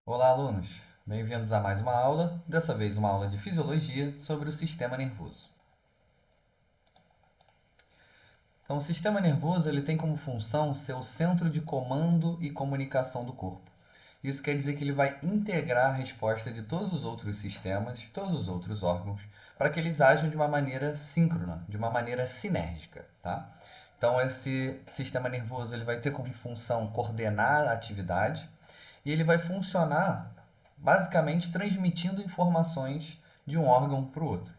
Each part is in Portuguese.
Olá, alunos! Bem-vindos a mais uma aula, dessa vez uma aula de fisiologia sobre o sistema nervoso. Então, o sistema nervoso ele tem como função ser o centro de comando e comunicação do corpo. Isso quer dizer que ele vai integrar a resposta de todos os outros sistemas, todos os outros órgãos, para que eles ajam de uma maneira síncrona, de uma maneira sinérgica, tá? Então, esse sistema nervoso ele vai ter como função coordenar a atividade e ele vai funcionar basicamente transmitindo informações de um órgão para o outro.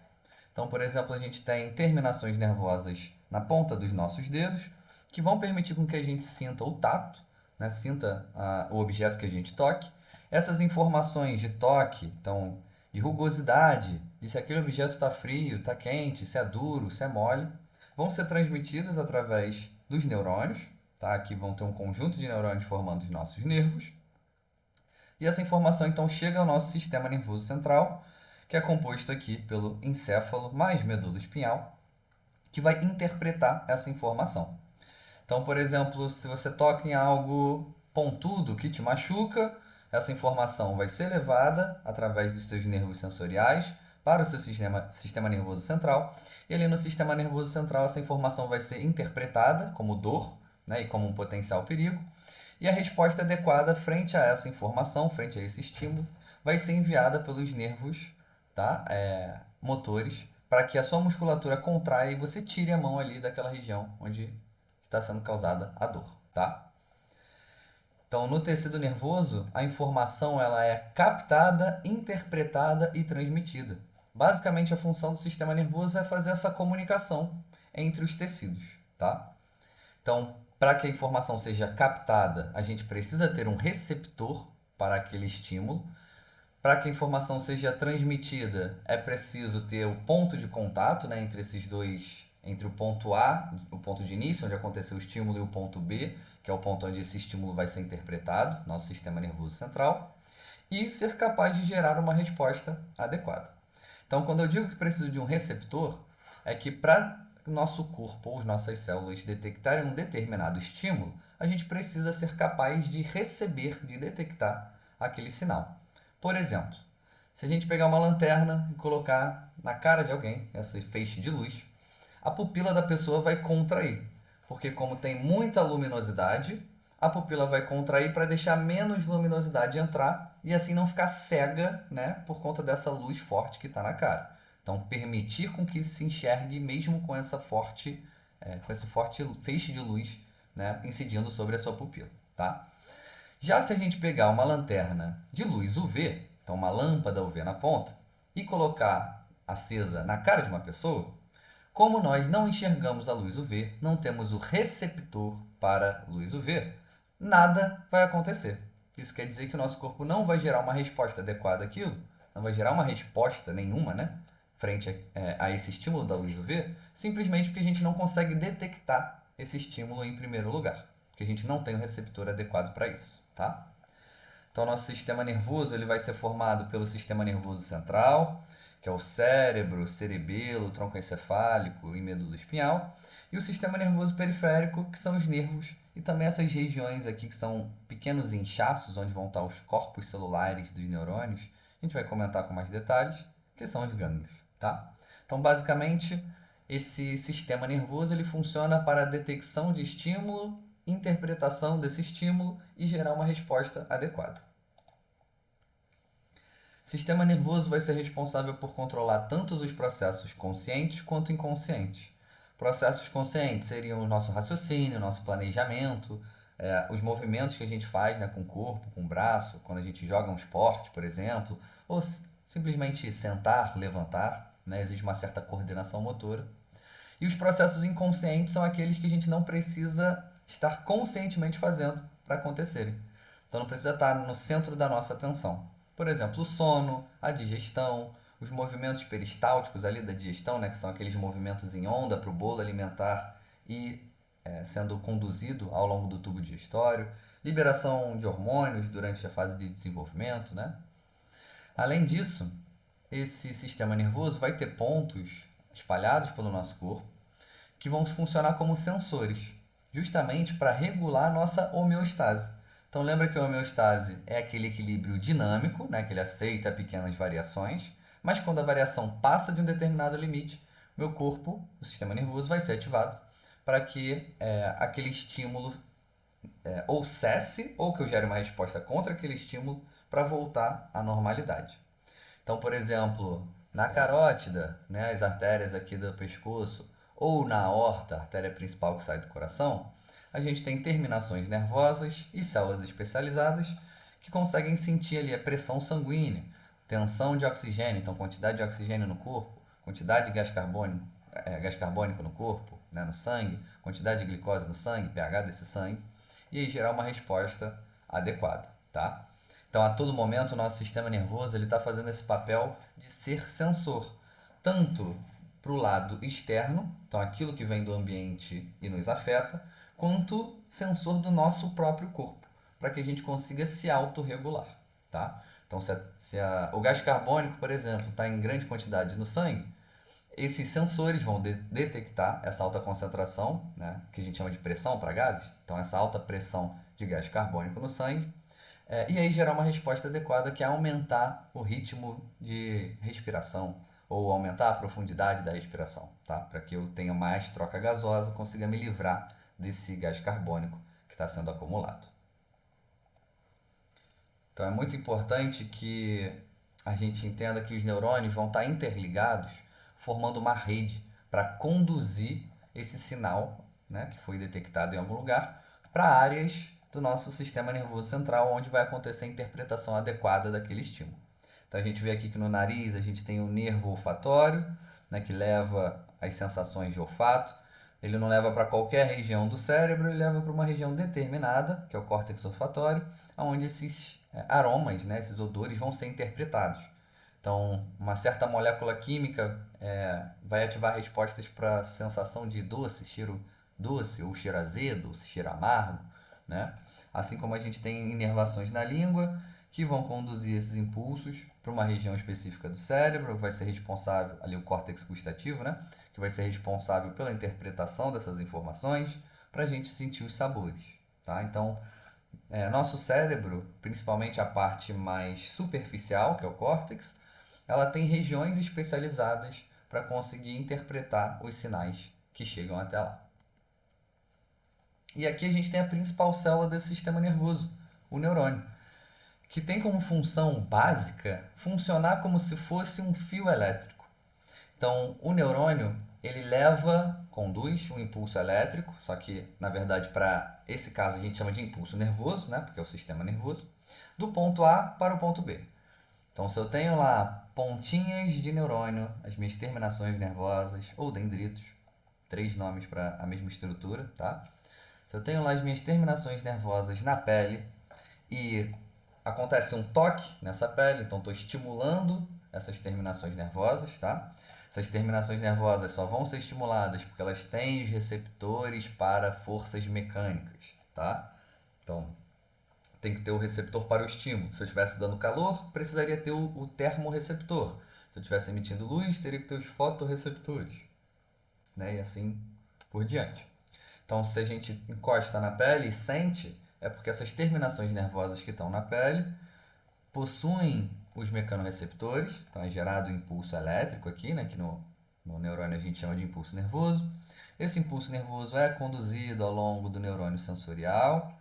Então, por exemplo, a gente tem terminações nervosas na ponta dos nossos dedos que vão permitir com que a gente sinta o tato, né? Sinta o objeto que a gente toque. Essas informações de toque, então de rugosidade, de se aquele objeto está frio, está quente, se é duro, se é mole, vão ser transmitidas através dos neurônios, tá? Que vão ter um conjunto de neurônios formando os nossos nervos. E essa informação então chega ao nosso sistema nervoso central, que é composto aqui pelo encéfalo mais medula espinhal, que vai interpretar essa informação. Então, por exemplo, se você toca em algo pontudo que te machuca, essa informação vai ser levada através dos seus nervos sensoriais para o seu sistema nervoso central. E ali no sistema nervoso central, essa informação vai ser interpretada como dor, né, e como um potencial perigo. E a resposta adequada frente a essa informação, frente a esse estímulo, vai ser enviada pelos nervos, tá? Motores, para que a sua musculatura contraia e você tire a mão ali daquela região onde está sendo causada a dor, tá? Então, no tecido nervoso, a informação ela é captada, interpretada e transmitida. Basicamente, a função do sistema nervoso é fazer essa comunicação entre os tecidos, tá? Então, para que a informação seja captada, a gente precisa ter um receptor para aquele estímulo. Para que a informação seja transmitida, é preciso ter o ponto de contato, né, entre esses dois, entre o ponto A, o ponto de início, onde aconteceu o estímulo, e o ponto B, que é o ponto onde esse estímulo vai ser interpretado, nosso sistema nervoso central, e ser capaz de gerar uma resposta adequada. Então, quando eu digo que preciso de um receptor, é que para o nosso corpo ou as nossas células detectarem um determinado estímulo, a gente precisa ser capaz de receber, de detectar aquele sinal. Por exemplo, se a gente pegar uma lanterna e colocar na cara de alguém, esse feixe de luz, a pupila da pessoa vai contrair, porque como tem muita luminosidade, a pupila vai contrair para deixar menos luminosidade entrar e assim não ficar cega, né, por conta dessa luz forte que está na cara. Então, permitir com que se enxergue mesmo com com esse forte feixe de luz, né, incidindo sobre a sua pupila, tá? Já se a gente pegar uma lanterna de luz UV, então uma lâmpada UV na ponta, e colocar acesa na cara de uma pessoa, como nós não enxergamos a luz UV, não temos o receptor para luz UV, nada vai acontecer. Isso quer dizer que o nosso corpo não vai gerar uma resposta adequada àquilo, não vai gerar uma resposta nenhuma, né? Frente a esse estímulo da luz UV, simplesmente porque a gente não consegue detectar esse estímulo em primeiro lugar, porque a gente não tem o receptor adequado para isso, tá? Então, nosso sistema nervoso ele vai ser formado pelo sistema nervoso central, que é o cérebro, cerebelo, tronco encefálico e medula espinhal, e o sistema nervoso periférico, que são os nervos, e também essas regiões aqui que são pequenos inchaços, onde vão estar os corpos celulares dos neurônios. A gente vai comentar com mais detalhes, que são os gânglios, tá? Então, basicamente, esse sistema nervoso ele funciona para a detecção de estímulo, interpretação desse estímulo e gerar uma resposta adequada. O sistema nervoso vai ser responsável por controlar tanto os processos conscientes quanto inconscientes. Processos conscientes seriam o nosso raciocínio, o nosso planejamento, os movimentos que a gente faz, né, com o corpo, com o braço, quando a gente joga um esporte, por exemplo, ou simplesmente sentar, levantar, né, exige uma certa coordenação motora. E os processos inconscientes são aqueles que a gente não precisa estar conscientemente fazendo para acontecerem. Então não precisa estar no centro da nossa atenção. Por exemplo, o sono, a digestão, os movimentos peristálticos ali da digestão, né, que são aqueles movimentos em onda para o bolo alimentar e sendo conduzido ao longo do tubo digestório, liberação de hormônios durante a fase de desenvolvimento, né? Além disso, esse sistema nervoso vai ter pontos espalhados pelo nosso corpo que vão funcionar como sensores, justamente para regular a nossa homeostase. Então lembra que a homeostase é aquele equilíbrio dinâmico, né, que ele aceita pequenas variações, mas quando a variação passa de um determinado limite, meu corpo, o sistema nervoso, vai ser ativado para que aquele estímulo ou cesse ou que eu gere uma resposta contra aquele estímulo para voltar à normalidade. Então, por exemplo, na carótida, né, as artérias aqui do pescoço, ou na aorta, a artéria principal que sai do coração, a gente tem terminações nervosas e células especializadas que conseguem sentir ali a pressão sanguínea, tensão de oxigênio, então quantidade de oxigênio no corpo, quantidade de gás carbônico no corpo, né, no sangue, quantidade de glicose no sangue, pH desse sangue, e aí gerar uma resposta adequada, tá? Então, a todo momento, o nosso sistema nervoso está fazendo esse papel de ser sensor, tanto para o lado externo, então aquilo que vem do ambiente e nos afeta, quanto sensor do nosso próprio corpo, para que a gente consiga se autorregular, tá? Então, o gás carbônico, por exemplo, está em grande quantidade no sangue, esses sensores vão detectar essa alta concentração, né, que a gente chama de pressão para gases, então essa alta pressão de gás carbônico no sangue, e aí gerar uma resposta adequada que é aumentar o ritmo de respiração ou aumentar a profundidade da respiração, tá? Para que eu tenha mais troca gasosa, consiga me livrar desse gás carbônico que está sendo acumulado. Então é muito importante que a gente entenda que os neurônios vão estar interligados, formando uma rede para conduzir esse sinal, né, que foi detectado em algum lugar, para áreas do nosso sistema nervoso central, onde vai acontecer a interpretação adequada daquele estímulo. Então a gente vê aqui que no nariz a gente tem o nervo olfatório, né, que leva as sensações de olfato. Ele não leva para qualquer região do cérebro, ele leva para uma região determinada, que é o córtex olfatório, onde esses aromas, né, esses odores vão ser interpretados. Então, uma certa molécula química vai ativar respostas para a sensação de doce, cheiro doce, ou cheiro azedo, ou cheiro amargo, né? Assim como a gente tem inervações na língua que vão conduzir esses impulsos para uma região específica do cérebro, que vai ser responsável, ali o córtex gustativo, né? Que vai ser responsável pela interpretação dessas informações para a gente sentir os sabores, tá? Então, nosso cérebro, principalmente a parte mais superficial, que é o córtex, ela tem regiões especializadas para conseguir interpretar os sinais que chegam até lá. E aqui a gente tem a principal célula desse sistema nervoso, o neurônio, que tem como função básica funcionar como se fosse um fio elétrico. Então, o neurônio, ele conduz um impulso elétrico, só que, na verdade, para esse caso a gente chama de impulso nervoso, né, porque é o sistema nervoso, do ponto A para o ponto B. Então, se eu tenho lá pontinhas de neurônio, as minhas terminações nervosas, ou dendritos, 3 nomes para a mesma estrutura, tá? Se eu tenho lá as minhas terminações nervosas na pele e acontece um toque nessa pele, então estou estimulando essas terminações nervosas, tá? Essas terminações nervosas só vão ser estimuladas porque elas têm os receptores para forças mecânicas, tá? Então, tem que ter o receptor para o estímulo. Se eu estivesse dando calor, precisaria ter o termorreceptor. Se eu estivesse emitindo luz, teria que ter os fotorreceptores, né? E assim por diante. Então, se a gente encosta na pele e sente, é porque essas terminações nervosas que estão na pele possuem os mecanorreceptores, então é gerado o impulso elétrico aqui, né, que no neurônio a gente chama de impulso nervoso. Esse impulso nervoso é conduzido ao longo do neurônio sensorial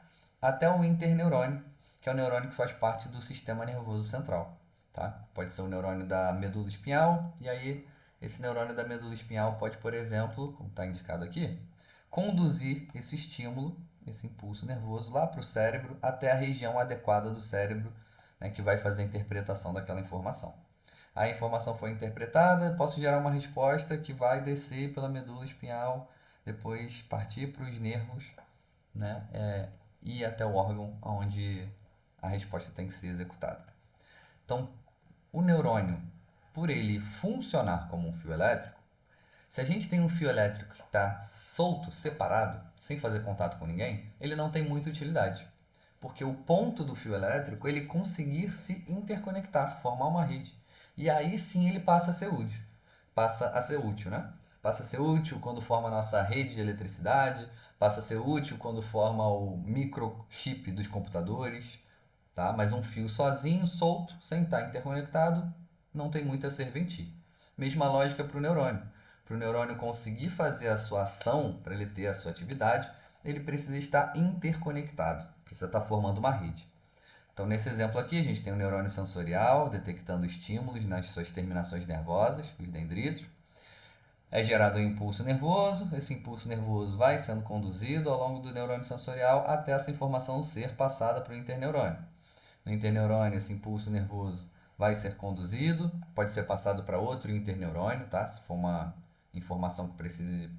até o interneurônio, que é o neurônio que faz parte do sistema nervoso central. Tá? Pode ser o neurônio da medula espinhal, e aí esse neurônio da medula espinhal pode, por exemplo, como está indicado aqui, conduzir esse estímulo, esse impulso nervoso, lá para o cérebro, até a região adequada do cérebro, né, que vai fazer a interpretação daquela informação. A informação foi interpretada, posso gerar uma resposta que vai descer pela medula espinhal, depois partir para os nervos, né, e ir até o órgão onde a resposta tem que ser executada. Então, o neurônio, por ele funcionar como um fio elétrico, se a gente tem um fio elétrico que está solto, separado, sem fazer contato com ninguém, ele não tem muita utilidade. Porque o ponto do fio elétrico é ele conseguir se interconectar, formar uma rede. E aí sim ele passa a ser útil. Passa a ser útil, né? Passa a ser útil quando forma a nossa rede de eletricidade, Passa a ser útil quando forma o microchip dos computadores, tá? Mas um fio sozinho, solto, sem estar interconectado, não tem muito a serventir. Mesma lógica para o neurônio. Para o neurônio conseguir fazer a sua ação, para ele ter a sua atividade, ele precisa estar interconectado, precisa estar formando uma rede. Então, nesse exemplo aqui, a gente tem o neurônio sensorial detectando estímulos nas suas terminações nervosas, os dendritos. É gerado um impulso nervoso, esse impulso nervoso vai sendo conduzido ao longo do neurônio sensorial até essa informação ser passada para o interneurônio. No interneurônio, esse impulso nervoso vai ser conduzido, pode ser passado para outro interneurônio, tá? Se for uma informação que precise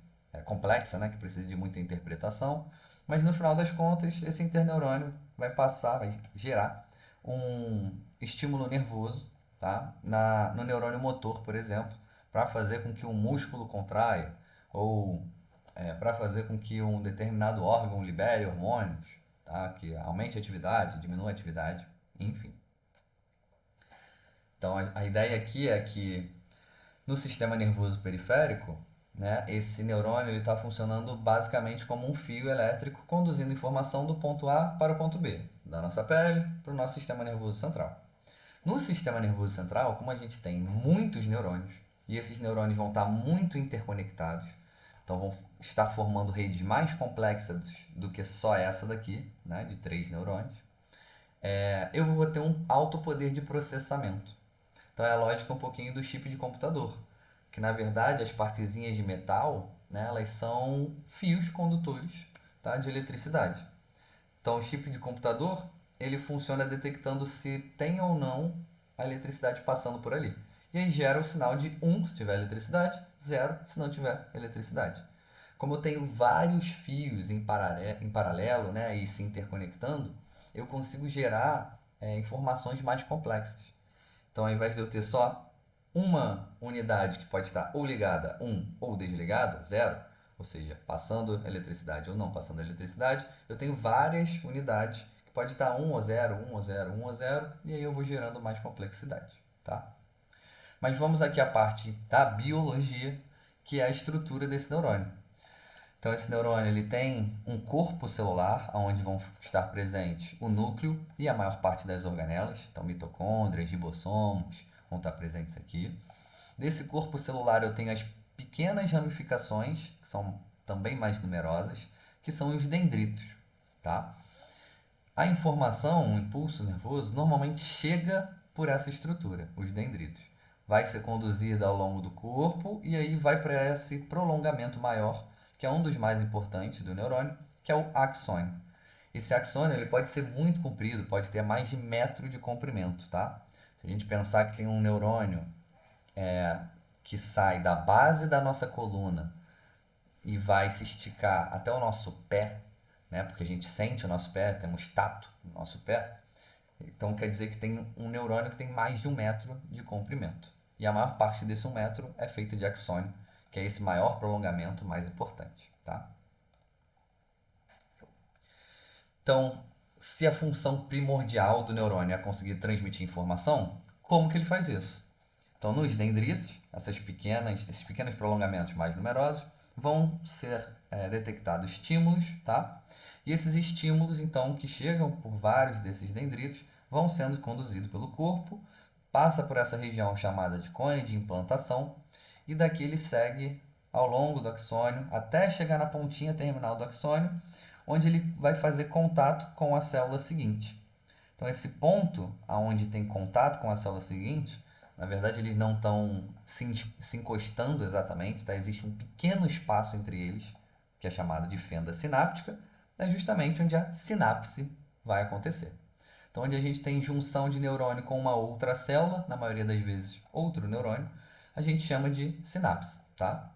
complexa, né? Que precisa de muita interpretação. Mas no final das contas, esse interneurônio vai passar, vai gerar um estímulo nervoso, tá? No neurônio motor, por exemplo, para fazer com que um músculo contraia ou para fazer com que um determinado órgão libere hormônios, tá? Que aumente a atividade, diminua a atividade, enfim. Então a ideia aqui é que no sistema nervoso periférico, né, esse neurônio está funcionando basicamente como um fio elétrico conduzindo informação do ponto A para o ponto B, da nossa pele para o nosso sistema nervoso central. No sistema nervoso central, como a gente tem muitos neurônios, e esses neurônios vão estar muito interconectados, então vão estar formando redes mais complexas do que só essa daqui, né, de 3 neurônios, eu vou ter um alto poder de processamento. Então é a lógica um pouquinho do chip de computador, que na verdade as partezinhas de metal, né, elas são fios condutores, tá, de eletricidade. Então o chip de computador, ele funciona detectando se tem ou não a eletricidade passando por ali. E aí gera o sinal de 1 se tiver eletricidade, 0 se não tiver eletricidade. Como eu tenho vários fios em paralelo, né, e se interconectando, eu consigo gerar informações mais complexas. Então, ao invés de eu ter só uma unidade que pode estar ou ligada, ou desligada, 0, ou seja, passando eletricidade ou não passando eletricidade, eu tenho várias unidades que pode estar 1 ou 0, 1 ou 0, 1 ou 0, e aí eu vou gerando mais complexidade, tá? Mas vamos aqui à parte da biologia, que é a estrutura desse neurônio. Então, esse neurônio ele tem um corpo celular, onde vão estar presentes o núcleo e a maior parte das organelas, então mitocôndrias, ribossomos vão estar presentes aqui. Desse corpo celular eu tenho as pequenas ramificações, que são também mais numerosas, que são os dendritos, tá? A informação, o impulso nervoso, normalmente chega por essa estrutura, os dendritos. Vai ser conduzida ao longo do corpo e aí vai para esse prolongamento maior, que é um dos mais importantes do neurônio, que é o axônio. Esse axônio ele pode ser muito comprido, pode ter mais de metro de comprimento, tá? Se a gente pensar que tem um neurônio que sai da base da nossa coluna e vai se esticar até o nosso pé, né? Porque a gente sente o nosso pé, temos tato no nosso pé. Então quer dizer que tem um neurônio que tem mais de 1 metro de comprimento. E a maior parte desse 1 metro é feita de axônio, que é esse maior prolongamento mais importante, tá? Então, se a função primordial do neurônio é conseguir transmitir informação, como que ele faz isso? Então, nos dendritos, esses pequenos prolongamentos mais numerosos, vão ser detectados estímulos, tá? E esses estímulos, então, que chegam por vários desses dendritos, vão sendo conduzidos pelo corpo, passa por essa região chamada de cone de implantação, e daqui ele segue ao longo do axônio até chegar na pontinha terminal do axônio, onde ele vai fazer contato com a célula seguinte. Então, esse ponto aonde tem contato com a célula seguinte, na verdade, eles não estão se encostando exatamente, tá? Existe um pequeno espaço entre eles, que é chamado de fenda sináptica, é justamente onde a sinapse vai acontecer. Então, onde a gente tem junção de neurônio com uma outra célula, na maioria das vezes outro neurônio, a gente chama de sinapse, tá?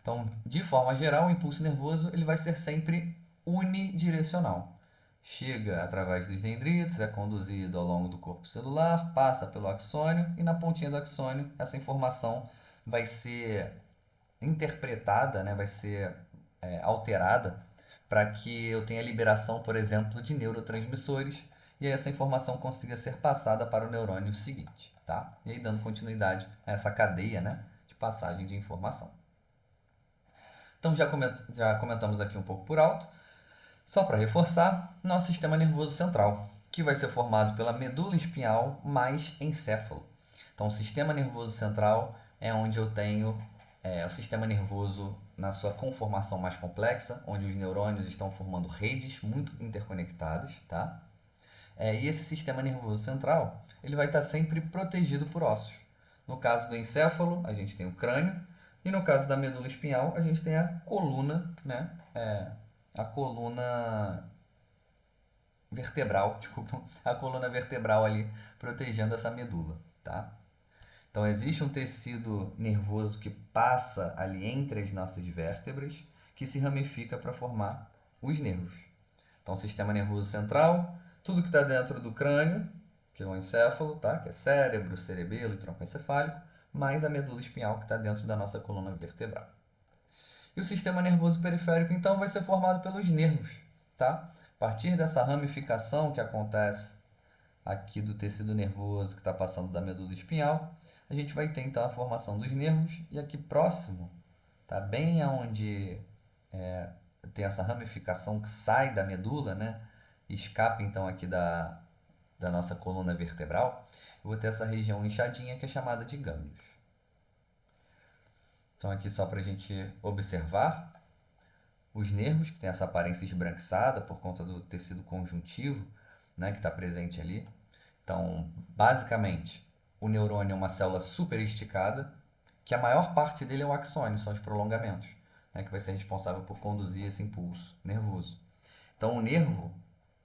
Então, de forma geral, o impulso nervoso ele vai ser sempre unidirecional. Chega através dos dendritos, é conduzido ao longo do corpo celular, passa pelo axônio e na pontinha do axônio essa informação vai ser interpretada, né, vai ser alterada para que eu tenha liberação, por exemplo, de neurotransmissores e essa informação consiga ser passada para o neurônio seguinte, tá? E aí dando continuidade a essa cadeia, né, de passagem de informação. Então já comentamos aqui um pouco por alto. Só para reforçar, nosso sistema nervoso central, que vai ser formado pela medula espinhal mais encéfalo. Então, o sistema nervoso central é onde eu tenho o sistema nervoso na sua conformação mais complexa, onde os neurônios estão formando redes muito interconectadas, tá? E esse sistema nervoso central, ele vai estar sempre protegido por ossos. No caso do encéfalo, a gente tem o crânio, e no caso da medula espinhal, a gente tem a coluna, né? A coluna vertebral, desculpa, a coluna vertebral ali protegendo essa medula, tá? Então existe um tecido nervoso que passa ali entre as nossas vértebras, que se ramifica para formar os nervos. Então, sistema nervoso central, tudo que está dentro do crânio, que é o encéfalo, tá? Que é cérebro, cerebelo e tronco encefálico, mais a medula espinhal que está dentro da nossa coluna vertebral. E o sistema nervoso periférico, então, vai ser formado pelos nervos, tá? A partir dessa ramificação que acontece aqui do tecido nervoso que está passando da medula espinhal, a gente vai ter então a formação dos nervos e aqui próximo, tá bem aonde tem essa ramificação que sai da medula, né? Escapa então aqui da nossa coluna vertebral, eu vou ter essa região inchadinha que é chamada de gânglios. Então aqui só para a gente observar os nervos, que tem essa aparência esbranquiçada por conta do tecido conjuntivo, né, que está presente ali. Então, basicamente, o neurônio é uma célula super esticada, que a maior parte dele é o axônio, são os prolongamentos, né, que vai ser responsável por conduzir esse impulso nervoso. Então, o nervo,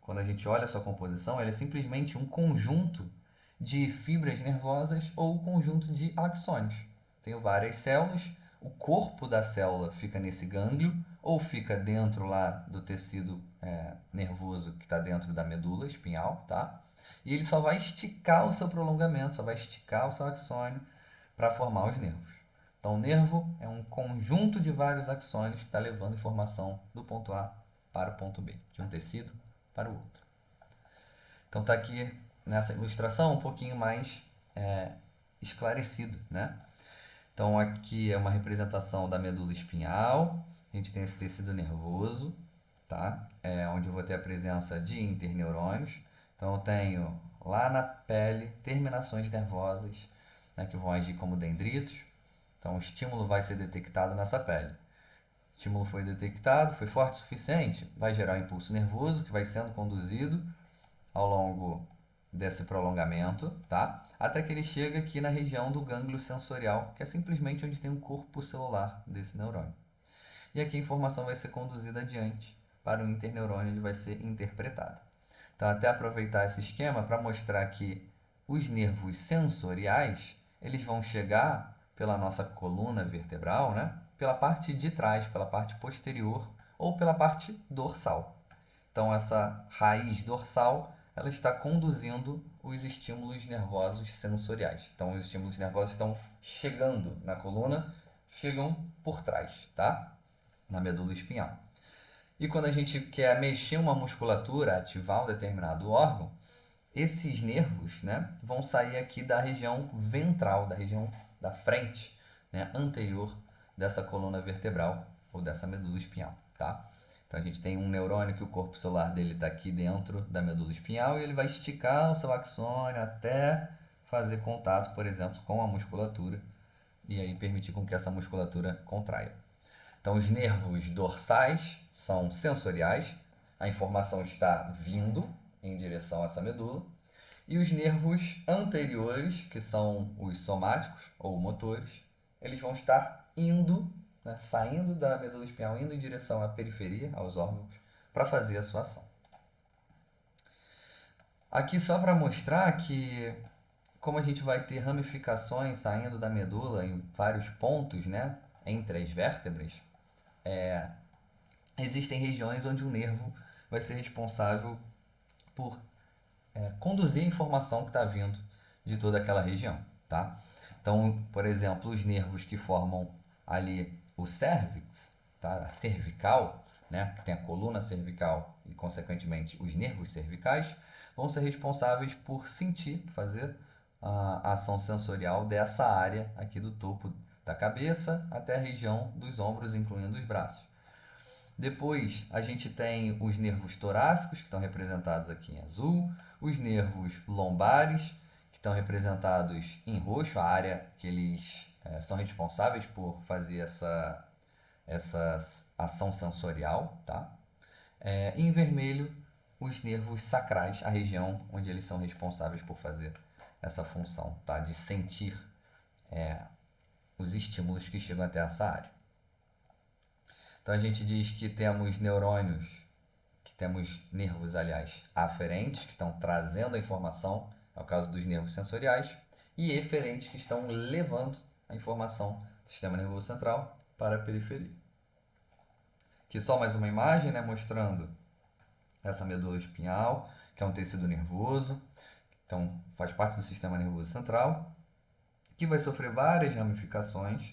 quando a gente olha a sua composição, ele é simplesmente um conjunto de fibras nervosas ou conjunto de axônios. Tenho várias células, o corpo da célula fica nesse gânglio ou fica dentro lá do tecido nervoso que está dentro da medula espinhal, tá? E ele só vai esticar o seu prolongamento, só vai esticar o seu axônio para formar os nervos. Então, o nervo é um conjunto de vários axônios que está levando informação do ponto A para o ponto B, de um tecido para o outro. Então, está aqui nessa ilustração um pouquinho mais esclarecido, né? Então, aqui é uma representação da medula espinhal. A gente tem esse tecido nervoso, tá? Onde eu vou ter a presença de interneurônios. Então, eu tenho lá na pele terminações nervosas, né, que vão agir como dendritos. Então, o estímulo vai ser detectado nessa pele. O estímulo foi detectado, foi forte o suficiente, vai gerar um impulso nervoso que vai sendo conduzido ao longo desse prolongamento, tá? Até que ele chega aqui na região do gânglio sensorial, que é simplesmente onde tem o corpo celular desse neurônio. E aqui a informação vai ser conduzida adiante para o interneurônio, onde vai ser interpretada. Então, até aproveitar esse esquema para mostrar que os nervos sensoriais, eles vão chegar pela nossa coluna vertebral, né? Pela parte de trás, pela parte posterior ou pela parte dorsal. Então, essa raiz dorsal, ela está conduzindo os estímulos nervosos sensoriais. Então, os estímulos nervosos estão chegando na coluna, chegam por trás, tá? Na medula espinhal. E quando a gente quer mexer uma musculatura, ativar um determinado órgão, esses nervos, né, vão sair aqui da região ventral, da região da frente, né, anterior dessa coluna vertebral ou dessa medula espinhal, tá? Então a gente tem um neurônio que o corpo celular dele está aqui dentro da medula espinhal e ele vai esticar o seu axônio até fazer contato, por exemplo, com a musculatura e aí permitir com que essa musculatura contraia. Então os nervos dorsais são sensoriais, a informação está vindo em direção a essa medula. E os nervos anteriores, que são os somáticos ou motores, eles vão estar indo, né, saindo da medula espinhal, indo em direção à periferia, aos órgãos, para fazer a sua ação. Aqui só para mostrar que, como a gente vai ter ramificações saindo da medula em vários pontos, né, entre as vértebras, existem regiões onde o nervo vai ser responsável por conduzir a informação que está vindo de toda aquela região, tá? Então, por exemplo, os nervos que formam ali o cérvix, tá? A cervical, né? Que tem a coluna cervical e, consequentemente, os nervos cervicais, vão ser responsáveis por sentir, fazer a ação sensorial dessa área aqui do topo da cabeça até a região dos ombros, incluindo os braços. Depois a gente tem os nervos torácicos, que estão representados aqui em azul, os nervos lombares, que estão representados em roxo, a área que eles são responsáveis por fazer essa ação sensorial, tá? E em vermelho, os nervos sacrais, a região onde eles são responsáveis por fazer essa função, tá? De sentir os estímulos que chegam até essa área. Então a gente diz que temos neurônios, que temos nervos, aliás, aferentes, que estão trazendo a informação, é o caso dos nervos sensoriais, e eferentes, que estão levando a informação do sistema nervoso central para a periferia. Aqui só mais uma imagem, né, mostrando essa medula espinhal, que é um tecido nervoso, então faz parte do sistema nervoso central, que vai sofrer várias ramificações.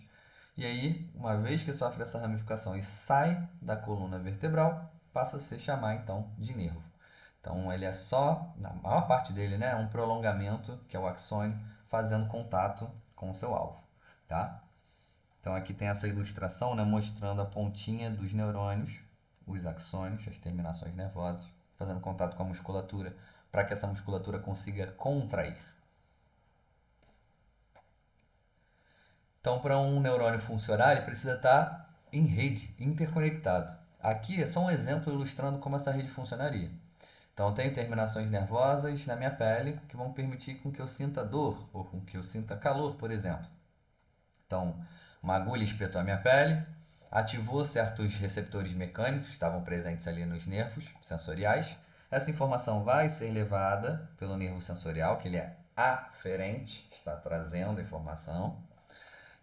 E aí, uma vez que sofre essa ramificação e sai da coluna vertebral, passa a se chamar então de nervo. Então ele é só, na maior parte dele, né, um prolongamento, que é o axônio, fazendo contato com o seu alvo, tá? Então aqui tem essa ilustração, né, mostrando a pontinha dos neurônios, os axônios, as terminações nervosas, fazendo contato com a musculatura, para que essa musculatura consiga contrair. Então, para um neurônio funcionar, ele precisa estar em rede, interconectado. Aqui é só um exemplo ilustrando como essa rede funcionaria. Então, eu tenho terminações nervosas na minha pele que vão permitir com que eu sinta dor ou com que eu sinta calor, por exemplo. Então, uma agulha espetou a minha pele, ativou certos receptores mecânicos que estavam presentes ali nos nervos sensoriais. Essa informação vai ser levada pelo nervo sensorial, que ele é aferente, está trazendo a informação.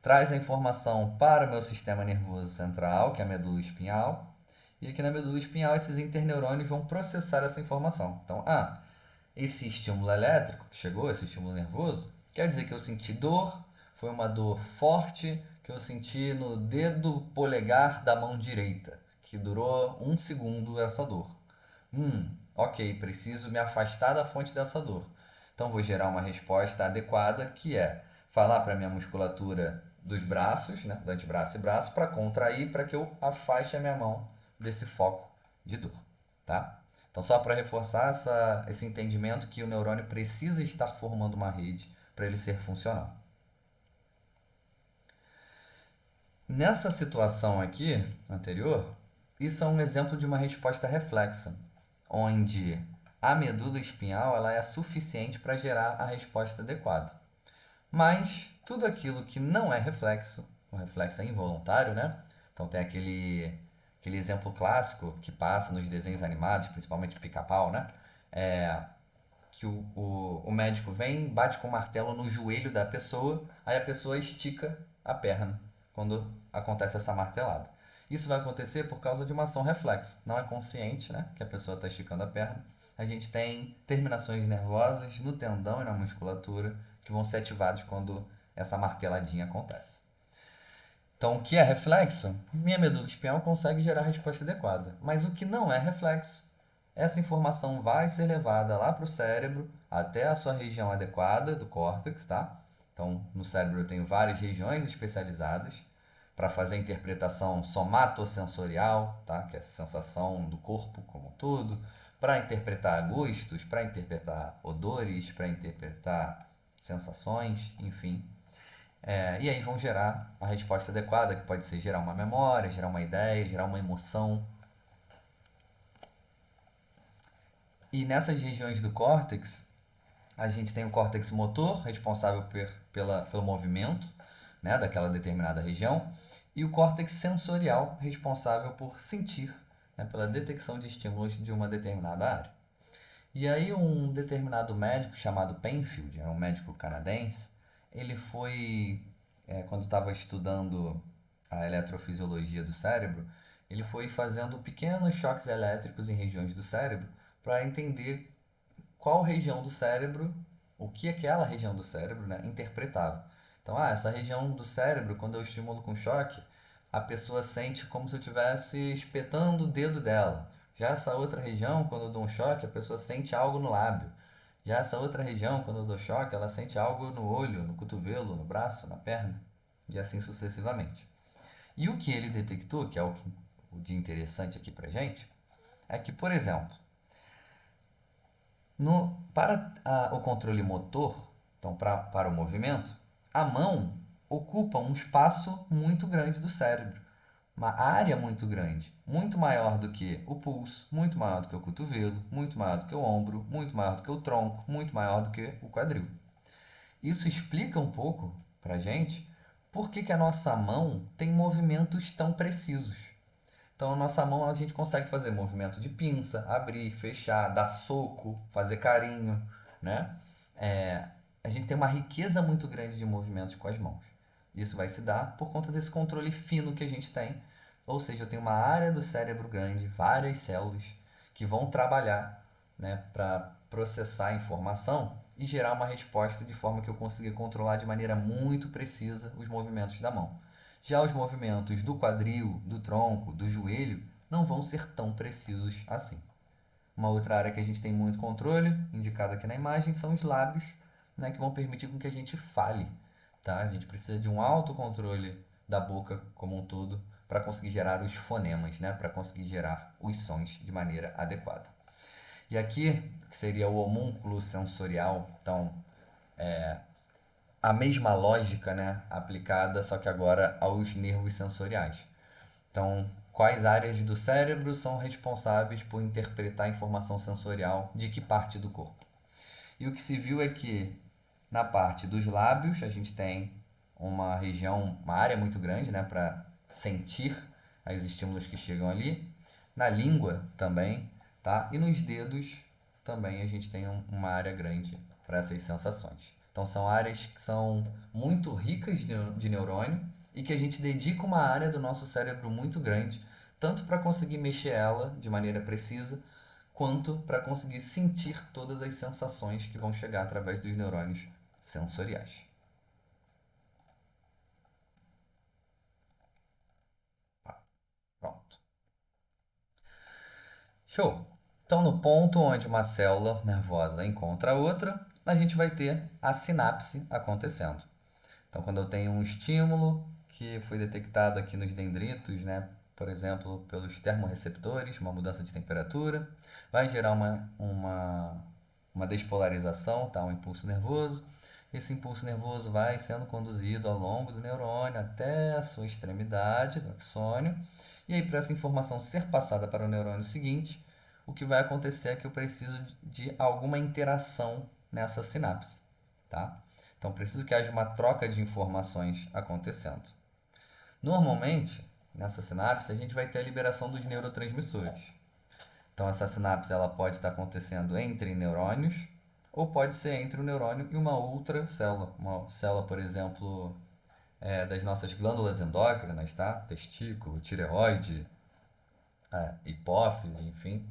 Traz a informação para o meu sistema nervoso central, que é a medula espinhal. E aqui na medula espinhal, esses interneurônios vão processar essa informação. Então, esse estímulo elétrico que chegou, esse estímulo nervoso, quer dizer que eu senti dor, foi uma dor forte que eu senti no dedo polegar da mão direita, que durou 1 segundo essa dor. Ok, preciso me afastar da fonte dessa dor. Então, vou gerar uma resposta adequada, que é falar para a minha musculatura dos braços, né, do antebraço e braço, para contrair, para que eu afaste a minha mão desse foco de dor, tá? Então, só para reforçar esse entendimento que o neurônio precisa estar formando uma rede para ele ser funcional. Nessa situação aqui, anterior, isso é um exemplo de uma resposta reflexa, onde a medula espinhal ela é suficiente para gerar a resposta adequada. Mas tudo aquilo que não é reflexo, o reflexo é involuntário, né? Então tem aquele exemplo clássico que passa nos desenhos animados, principalmente Pica-Pau, né? Que o médico vem, bate com o martelo no joelho da pessoa, aí a pessoa estica a perna quando acontece essa martelada. Isso vai acontecer por causa de uma ação reflexa. Não é consciente, né, que a pessoa está esticando a perna. A gente tem terminações nervosas no tendão e na musculatura que vão ser ativadas quando essa marteladinha acontece. Então, o que é reflexo? Minha medula espinhal consegue gerar a resposta adequada. Mas o que não é reflexo, essa informação vai ser levada lá para o cérebro, até a sua região adequada do córtex, tá? Então, no cérebro eu tenho várias regiões especializadas para fazer a interpretação somatosensorial, tá? Que é a sensação do corpo como um todo, para interpretar gostos, para interpretar odores, para interpretar sensações, enfim. E aí vão gerar a resposta adequada, que pode ser gerar uma memória, gerar uma ideia, gerar uma emoção. E nessas regiões do córtex, a gente tem o córtex motor, responsável pelo movimento, né, daquela determinada região, e o córtex sensorial, responsável por sentir, né, pela detecção de estímulos de uma determinada área. E aí um determinado médico chamado Penfield, era um médico canadense, ele foi, quando estava estudando a eletrofisiologia do cérebro, ele foi fazendo pequenos choques elétricos em regiões do cérebro para entender qual região do cérebro, o que aquela região do cérebro, né, interpretava. Então, essa região do cérebro, quando eu estimulo com choque, a pessoa sente como se eu estivesse espetando o dedo dela. Já essa outra região, quando eu dou um choque, a pessoa sente algo no lábio. Já essa outra região, quando eu dou choque, ela sente algo no olho, no cotovelo, no braço, na perna. e assim sucessivamente. E o que ele detectou, que é o de interessante aqui pra gente, é que, por exemplo, para o controle motor, então para o movimento, a mão ocupa um espaço muito grande do cérebro, uma área muito grande, muito maior do que o pulso, muito maior do que o cotovelo, muito maior do que o ombro, muito maior do que o tronco, muito maior do que o quadril. Isso explica um pouco para a gente por que a nossa mão tem movimentos tão precisos. Então, a nossa mão a gente consegue fazer movimento de pinça, abrir, fechar, dar soco, fazer carinho, né? É, a gente tem uma riqueza muito grande de movimentos com as mãos. Isso vai se dar por conta desse controle fino que a gente tem. Ou seja, eu tenho uma área do cérebro grande, várias células que vão trabalhar, né, para processar a informação e gerar uma resposta de forma que eu consiga controlar de maneira muito precisa os movimentos da mão. Já os movimentos do quadril, do tronco, do joelho não vão ser tão precisos assim. Uma outra área que a gente tem muito controle, indicada aqui na imagem, são os lábios, né, que vão permitir com que a gente fale. Tá? A gente precisa de um autocontrole da boca como um todo para conseguir gerar os fonemas, né, para conseguir gerar os sons de maneira adequada. E aqui, que seria o homúnculo sensorial, então a mesma lógica, né, aplicada, só que agora aos nervos sensoriais. Então, quais áreas do cérebro são responsáveis por interpretar a informação sensorial de que parte do corpo? E o que se viu é que na parte dos lábios a gente tem uma região, uma área muito grande, né, para sentir os estímulos que chegam ali. Na língua também, tá? E nos dedos também a gente tem uma área grande para essas sensações. Então são áreas que são muito ricas de neurônio e que a gente dedica uma área do nosso cérebro muito grande, tanto para conseguir mexer ela de maneira precisa, quanto para conseguir sentir todas as sensações que vão chegar através dos neurônios sensoriais. Tá, pronto. Show! Então, no ponto onde uma célula nervosa encontra a outra, a gente vai ter a sinapse acontecendo. Então, quando eu tenho um estímulo que foi detectado aqui nos dendritos, né, por exemplo, pelos termorreceptores, uma mudança de temperatura, vai gerar uma despolarização, tá? Um impulso nervoso. Esse impulso nervoso vai sendo conduzido ao longo do neurônio até a sua extremidade, do axônio. E aí, para essa informação ser passada para o neurônio seguinte, o que vai acontecer é que eu preciso de alguma interação nessa sinapse, tá? Então, preciso que haja uma troca de informações acontecendo. Normalmente, nessa sinapse, a gente vai ter a liberação dos neurotransmissores. Então, essa sinapse ela pode estar acontecendo entre neurônios ou pode ser entre o neurônio e uma outra célula. Uma célula, por exemplo, das nossas glândulas endócrinas, tá? Testículo, tireoide, hipófise, enfim.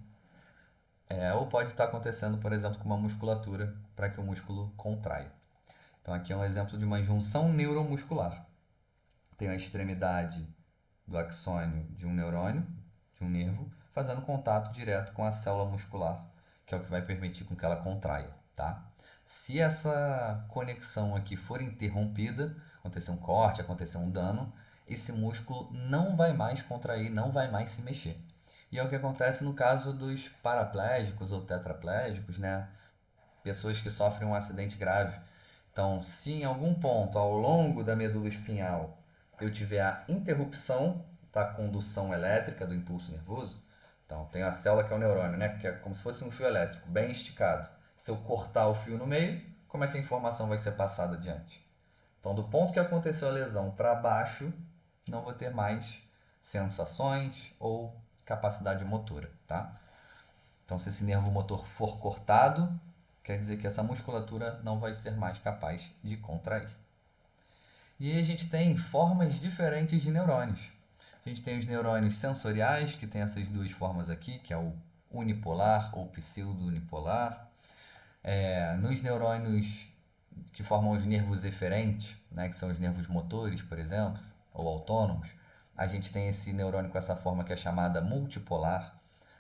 Ou pode estar acontecendo, por exemplo, com uma musculatura para que o músculo contraia. Então, aqui é um exemplo de uma junção neuromuscular. Tem a extremidade do axônio de um neurônio, de um nervo, fazendo contato direto com a célula muscular, que é o que vai permitir com que ela contraia, tá? Se essa conexão aqui for interrompida, acontecer um corte, acontecer um dano, esse músculo não vai mais contrair, não vai mais se mexer. E é o que acontece no caso dos paraplégicos ou tetraplégicos, né? Pessoas que sofrem um acidente grave. Então, se em algum ponto ao longo da medula espinhal eu tiver a interrupção da condução elétrica do impulso nervoso, então tem a célula que é o neurônio, né, que é como se fosse um fio elétrico bem esticado. Se eu cortar o fio no meio, como é que a informação vai ser passada adiante? Então, do ponto que aconteceu a lesão para baixo, não vou ter mais sensações ou capacidade motora, tá? Então, se esse nervo motor for cortado, quer dizer que essa musculatura não vai ser mais capaz de contrair. E aí a gente tem formas diferentes de neurônios. A gente tem os neurônios sensoriais, que tem essas duas formas aqui, que é o unipolar ou pseudo-unipolar. Nos neurônios que formam os nervos eferentes, né, que são os nervos motores, por exemplo, ou autônomos, a gente tem esse neurônio com essa forma que é chamada multipolar,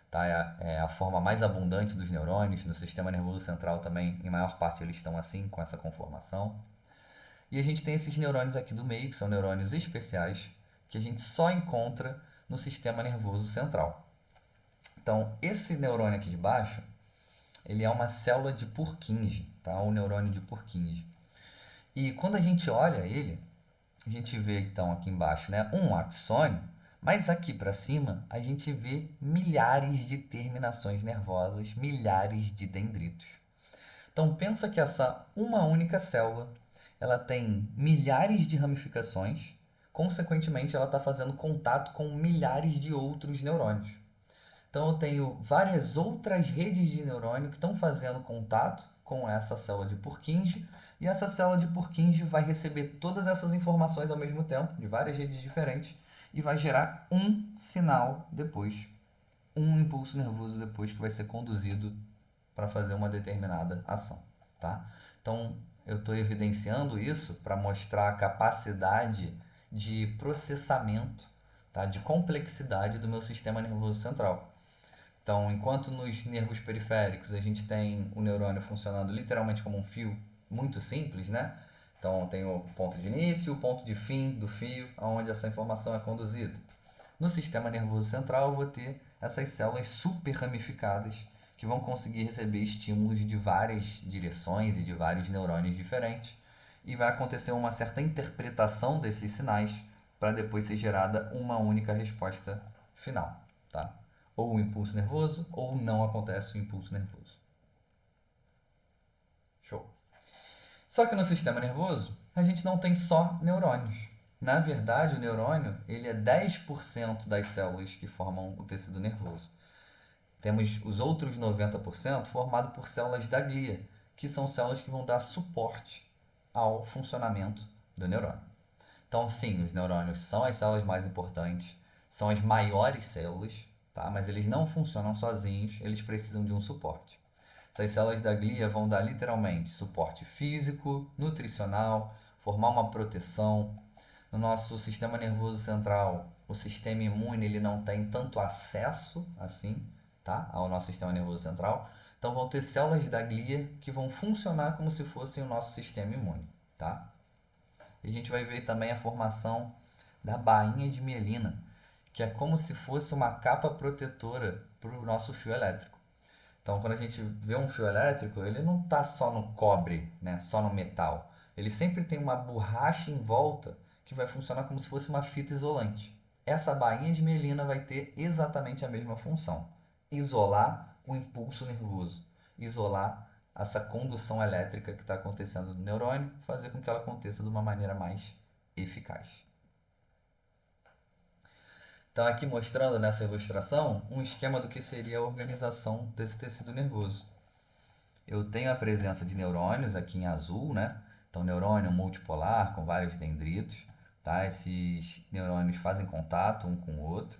tá? É a forma mais abundante dos neurônios. No sistema nervoso central também, em maior parte, eles estão assim, com essa conformação. E a gente tem esses neurônios aqui do meio, que são neurônios especiais, que a gente só encontra no sistema nervoso central. Então, esse neurônio aqui de baixo, ele é uma célula de Purkinje, tá? Um neurônio de Purkinje. E quando a gente olha ele, a gente vê então aqui embaixo, né, um axônio, mas aqui para cima a gente vê milhares de terminações nervosas, milhares de dendritos. Então pensa que essa uma única célula, ela tem milhares de ramificações, consequentemente ela está fazendo contato com milhares de outros neurônios. Então eu tenho várias outras redes de neurônio que estão fazendo contato com essa célula de Purkinje, e essa célula de Purkinje vai receber todas essas informações ao mesmo tempo, de várias redes diferentes, e vai gerar um sinal depois, um impulso nervoso depois que vai ser conduzido para fazer uma determinada ação, tá? Então, eu estou evidenciando isso para mostrar a capacidade de processamento, tá? De complexidade do meu sistema nervoso central. Então, enquanto nos nervos periféricos a gente tem o neurônio funcionando literalmente como um fio muito simples, né? Então, tem o ponto de início, o ponto de fim do fio, onde essa informação é conduzida. No sistema nervoso central, eu vou ter essas células super ramificadas que vão conseguir receber estímulos de várias direções e de vários neurônios diferentes. E vai acontecer uma certa interpretação desses sinais para depois ser gerada uma única resposta final, tá? Ou o impulso nervoso, ou não acontece o impulso nervoso. Show! Só que no sistema nervoso, a gente não tem só neurônios. Na verdade, o neurônio ele é 10% das células que formam o tecido nervoso. Temos os outros 90% formados por células da glia, que são células que vão dar suporte ao funcionamento do neurônio. Então, sim, os neurônios são as células mais importantes, são as maiores células, tá? Mas eles não funcionam sozinhos, eles precisam de um suporte. Essas células da glia vão dar literalmente suporte físico, nutricional, formar uma proteção. No nosso sistema nervoso central, o sistema imune ele não tem tanto acesso assim, tá? Ao nosso sistema nervoso central. Então vão ter células da glia que vão funcionar como se fossem o nosso sistema imune, tá? E a gente vai ver também a formação da bainha de mielina, que é como se fosse uma capa protetora para o nosso fio elétrico. Então, quando a gente vê um fio elétrico, ele não está só no cobre, né? Só no metal. Ele sempre tem uma borracha em volta que vai funcionar como se fosse uma fita isolante. Essa bainha de mielina vai ter exatamente a mesma função: isolar o impulso nervoso, isolar essa condução elétrica que está acontecendo no neurônio, fazer com que ela aconteça de uma maneira mais eficaz. Então, aqui mostrando nessa ilustração um esquema do que seria a organização desse tecido nervoso. Eu tenho a presença de neurônios aqui em azul, né? Então, neurônio multipolar com vários dendritos, tá? Esses neurônios fazem contato um com o outro,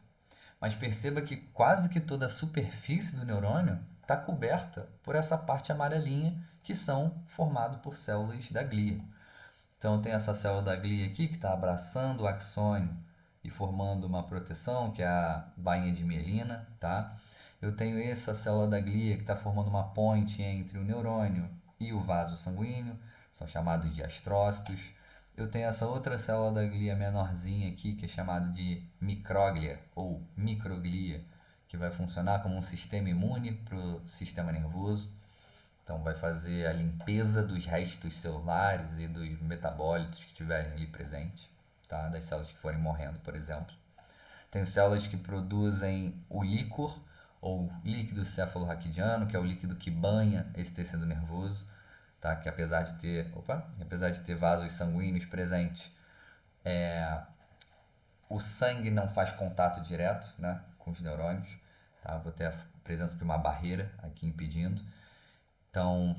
mas perceba que quase que toda a superfície do neurônio está coberta por essa parte amarelinha, que são formados por células da glia. Então, tem essa célula da glia aqui que está abraçando o axônio e formando uma proteção, que é a bainha de mielina, tá? Eu tenho essa célula da glia que está formando uma ponte entre o neurônio e o vaso sanguíneo, são chamados de astrócitos. Eu tenho essa outra célula da glia menorzinha aqui, que é chamada de micróglia ou microglia, que vai funcionar como um sistema imune para o sistema nervoso. Então, vai fazer a limpeza dos restos celulares e dos metabólitos que estiverem ali presentes, tá? Das células que forem morrendo, por exemplo. Tem células que produzem o líquor, ou líquido cefalorraquidiano, que é o líquido que banha esse tecido nervoso, tá? Que apesar de ter vasos sanguíneos presentes, o sangue não faz contato direto, né, com os neurônios, tá? Vou ter a presença de uma barreira aqui impedindo. Então,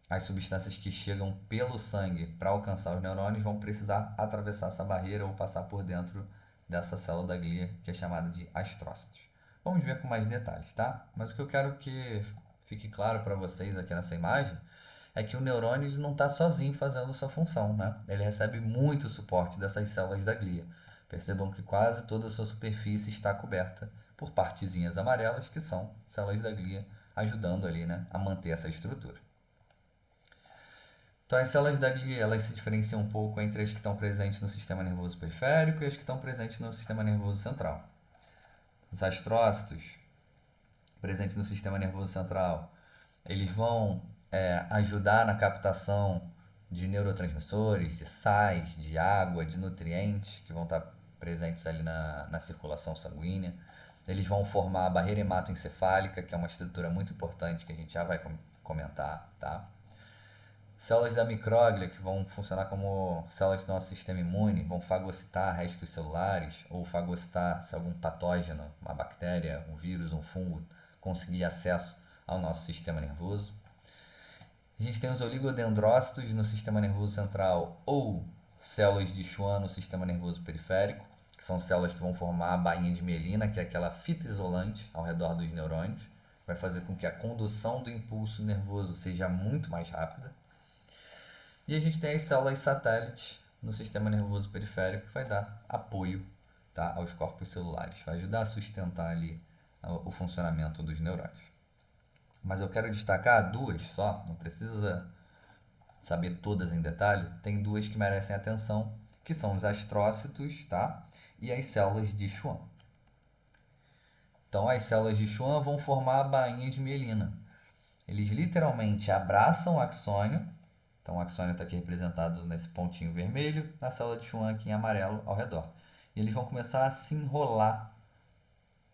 as substâncias que chegam pelo sangue para alcançar os neurônios vão precisar atravessar essa barreira ou passar por dentro dessa célula da glia, que é chamada de astrócitos. Vamos ver com mais detalhes, tá? Mas o que eu quero que fique claro para vocês aqui nessa imagem é que o neurônio ele não está sozinho fazendo sua função, né? Ele recebe muito suporte dessas células da glia. Percebam que quase toda a sua superfície está coberta por partezinhas amarelas, que são células da glia, ajudando ali, né, a manter essa estrutura. Então, as células da glia, elas se diferenciam um pouco entre as que estão presentes no sistema nervoso periférico e as que estão presentes no sistema nervoso central. Os astrócitos, presentes no sistema nervoso central, eles vão ajudar na captação de neurotransmissores, de sais, de água, de nutrientes que vão estar presentes ali na circulação sanguínea. Eles vão formar a barreira hematoencefálica, que é uma estrutura muito importante que a gente já vai comentar, tá? Células da micróglia, que vão funcionar como células do nosso sistema imune, vão fagocitar restos celulares ou fagocitar se algum patógeno, uma bactéria, um vírus, um fungo, conseguir acesso ao nosso sistema nervoso. A gente tem os oligodendrócitos no sistema nervoso central ou células de Schwann no sistema nervoso periférico, que são células que vão formar a bainha de mielina, que é aquela fita isolante ao redor dos neurônios, vai fazer com que a condução do impulso nervoso seja muito mais rápida. E a gente tem as células satélites no sistema nervoso periférico, que vai dar apoio, tá, aos corpos celulares, vai ajudar a sustentar ali o funcionamento dos neurônios. Mas eu quero destacar duas só, não precisa saber todas em detalhe, tem duas que merecem atenção, que são os astrócitos, tá? E as células de Schwann. Então, as células de Schwann vão formar a bainha de mielina. Eles literalmente abraçam o axônio. Então, o axônio está aqui representado nesse pontinho vermelho, na célula de Schwann aqui em amarelo ao redor. E eles vão começar a se enrolar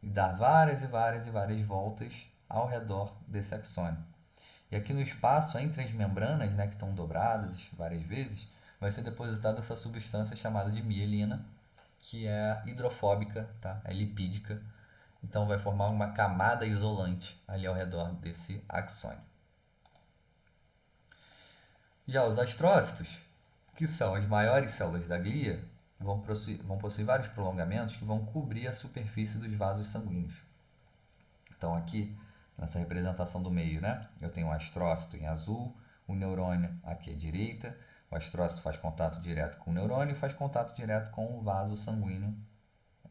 e dar várias e várias e várias voltas ao redor desse axônio. E aqui no espaço entre as membranas, né, que estão dobradas várias vezes, vai ser depositada essa substância chamada de mielina, que é hidrofóbica, tá? É lipídica. Então vai formar uma camada isolante ali ao redor desse axônio. Já os astrócitos, que são as maiores células da glia, vão possuir vários prolongamentos que vão cobrir a superfície dos vasos sanguíneos. Então aqui, nessa representação do meio, né, eu tenho um astrócito em azul, o neurônio aqui à direita, o astrócito faz contato direto com o neurônio e faz contato direto com o vaso sanguíneo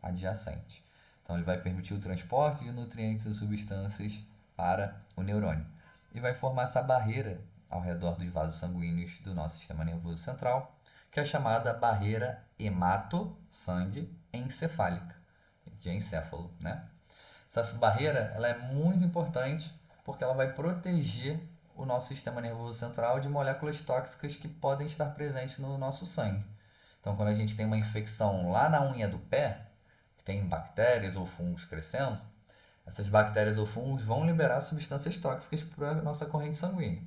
adjacente. Então ele vai permitir o transporte de nutrientes e substâncias para o neurônio. E vai formar essa barreira ao redor dos vasos sanguíneos do nosso sistema nervoso central, que é chamada barreira hemato-sangue encefálica, de encéfalo, né? Essa barreira ela é muito importante porque ela vai proteger o nosso sistema nervoso central de moléculas tóxicas que podem estar presentes no nosso sangue. Então, quando a gente tem uma infecção lá na unha do pé, que tem bactérias ou fungos crescendo, essas bactérias ou fungos vão liberar substâncias tóxicas para a nossa corrente sanguínea.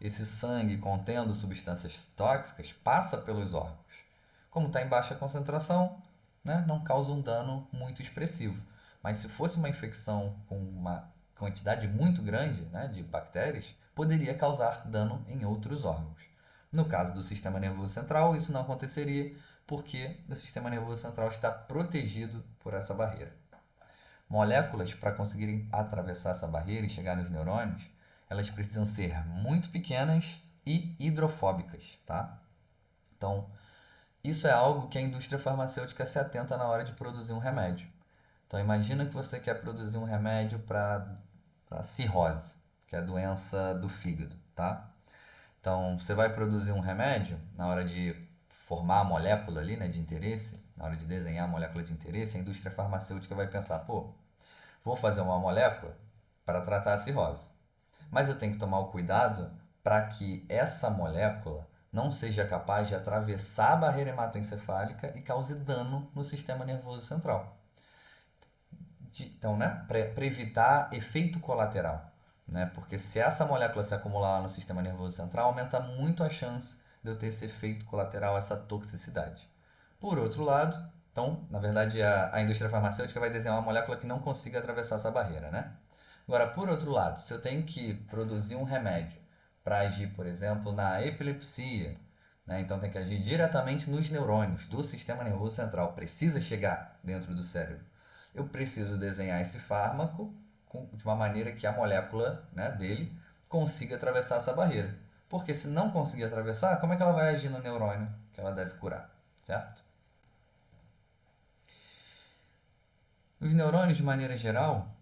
Esse sangue contendo substâncias tóxicas passa pelos órgãos. Como está em baixa concentração, né, não causa um dano muito expressivo. Mas se fosse uma infecção com uma quantidade muito grande, né, de bactérias, poderia causar dano em outros órgãos. No caso do sistema nervoso central, isso não aconteceria porque o sistema nervoso central está protegido por essa barreira. Moléculas, para conseguirem atravessar essa barreira e chegar nos neurônios, elas precisam ser muito pequenas e hidrofóbicas, tá? Então, isso é algo que a indústria farmacêutica se atenta na hora de produzir um remédio. Então, imagina que você quer produzir um remédio para cirrose, que é a doença do fígado, tá? Então, você vai produzir um remédio, na hora de formar a molécula ali, né, de interesse, na hora de desenhar a molécula de interesse, a indústria farmacêutica vai pensar, pô, vou fazer uma molécula para tratar a cirrose. Mas eu tenho que tomar o cuidado para que essa molécula não seja capaz de atravessar a barreira hematoencefálica e cause dano no sistema nervoso central. Então, né, para evitar efeito colateral, né? Porque se essa molécula se acumular lá no sistema nervoso central, aumenta muito a chance de eu ter esse efeito colateral, essa toxicidade. Por outro lado, então, na verdade, a indústria farmacêutica vai desenhar uma molécula que não consiga atravessar essa barreira, né? Agora, por outro lado, se eu tenho que produzir um remédio para agir, por exemplo, na epilepsia, né? Então tem que agir diretamente nos neurônios do sistema nervoso central, precisa chegar dentro do cérebro. Eu preciso desenhar esse fármaco de uma maneira que a molécula, né, dele consiga atravessar essa barreira. Porque se não conseguir atravessar, como é que ela vai agir no neurônio que ela deve curar, certo? Os neurônios, de maneira geral,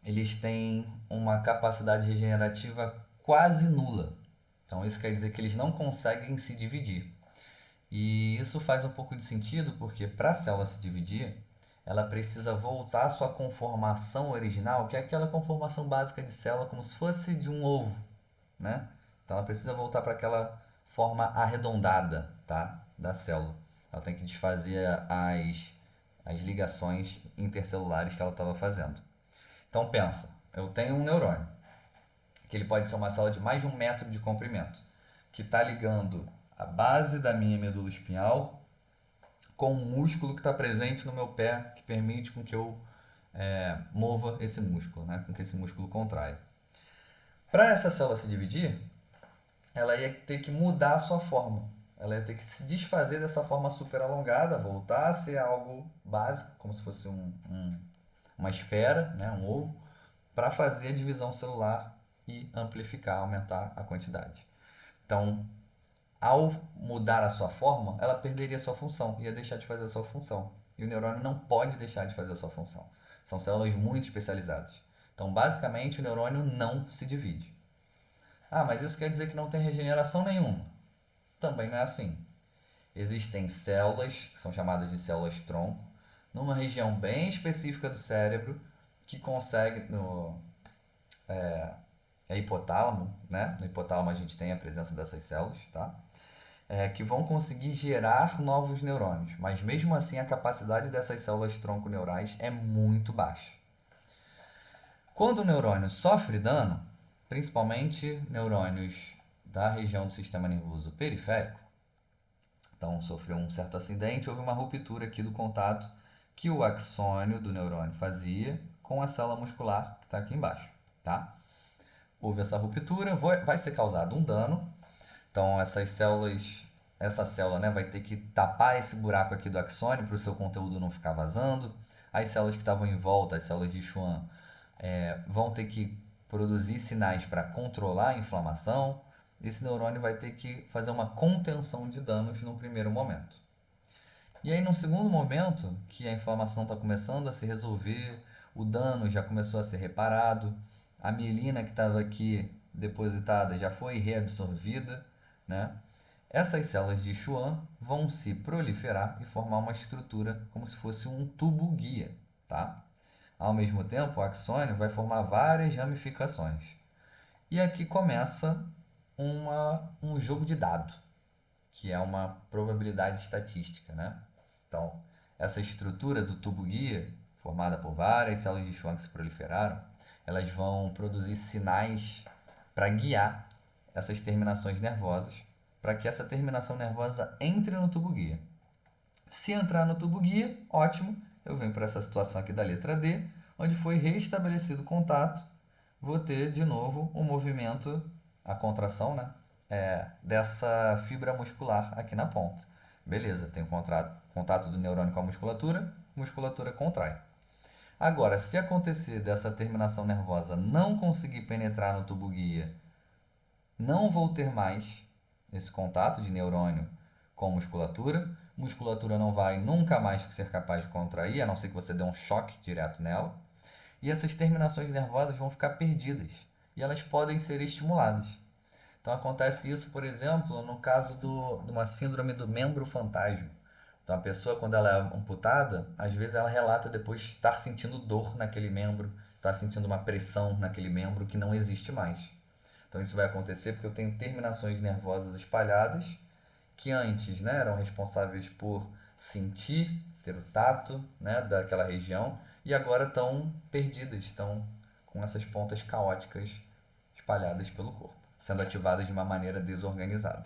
eles têm uma capacidade regenerativa quase nula, Então isso quer dizer que eles não conseguem se dividir. E isso faz um pouco de sentido porque para a célula se dividir, ela precisa voltar à sua conformação original, que é aquela conformação básica de célula, como se fosse de um ovo, né? Então ela precisa voltar para aquela forma arredondada, tá? Da célula. Ela tem que desfazer as ligações intercelulares que ela estava fazendo. Então pensa, eu tenho um neurônio, que ele pode ser uma célula de mais de 1 metro de comprimento, que está ligando a base da minha medula espinhal com o músculo que está presente no meu pé, que permite com que eu mova esse músculo, né? Com que esse músculo contraia. Para essa célula se dividir, ela ia ter que mudar a sua forma. Ela ia ter que se desfazer dessa forma super alongada, voltar a ser algo básico, como se fosse uma esfera, né? Um ovo, para fazer a divisão celular e amplificar, aumentar a quantidade. Então, ao mudar a sua forma, ela perderia a sua função, ia deixar de fazer a sua função. E o neurônio não pode deixar de fazer a sua função. São células muito especializadas. Então, basicamente, o neurônio não se divide. Ah, mas isso quer dizer que não tem regeneração nenhuma? Também não é assim. Existem células, que são chamadas de células-tronco, numa região bem específica do cérebro, que consegue, é hipotálamo, né? No hipotálamo a gente tem a presença dessas células, tá? Que vão conseguir gerar novos neurônios, mas mesmo assim a capacidade dessas células tronco neurais é muito baixa. Quando o neurônio sofre dano, principalmente neurônios da região do sistema nervoso periférico, então sofreu um certo acidente, houve uma ruptura aqui do contato que o axônio do neurônio fazia com a célula muscular que está aqui embaixo, tá? Houve essa ruptura, vai ser causado um dano. Então essa célula, né, vai ter que tapar esse buraco aqui do axônio para o seu conteúdo não ficar vazando. As células que estavam em volta, as células de Schwann, vão ter que produzir sinais para controlar a inflamação. Esse neurônio vai ter que fazer uma contenção de danos no primeiro momento. E aí, no segundo momento, que a inflamação está começando a se resolver, o dano já começou a ser reparado, a mielina que estava aqui depositada já foi reabsorvida, né? Essas células de Schwann vão se proliferar e formar uma estrutura como se fosse um tubo guia, tá? Ao mesmo tempo, o axônio vai formar várias ramificações. E aqui começa um jogo de dado, que é uma probabilidade estatística, né? Então, essa estrutura do tubo guia, formada por várias células de Schwann que se proliferaram, elas vão produzir sinais para guiar essas terminações nervosas, para que essa terminação nervosa entre no tubo guia. Se entrar no tubo guia, ótimo, eu venho para essa situação aqui da letra D, onde foi restabelecido o contato, vou ter de novo o movimento, a contração, né? Dessa fibra muscular aqui na ponta. Beleza, tem o contato do neurônio com a musculatura contrai. Agora, se acontecer dessa terminação nervosa não conseguir penetrar no tubo guia, não vou ter mais esse contato de neurônio com musculatura. Musculatura não vai nunca mais ser capaz de contrair, a não ser que você dê um choque direto nela. E essas terminações nervosas vão ficar perdidas e elas podem ser estimuladas. Então acontece isso, por exemplo, no caso de uma síndrome do membro fantasma. Então a pessoa, quando ela é amputada, às vezes ela relata depois estar sentindo dor naquele membro, estar sentindo uma pressão naquele membro que não existe mais. Então isso vai acontecer porque eu tenho terminações nervosas espalhadas que antes, né, eram responsáveis por sentir, ter o tato, né, daquela região e agora estão perdidas, estão com essas pontas caóticas espalhadas pelo corpo, sendo ativadas de uma maneira desorganizada.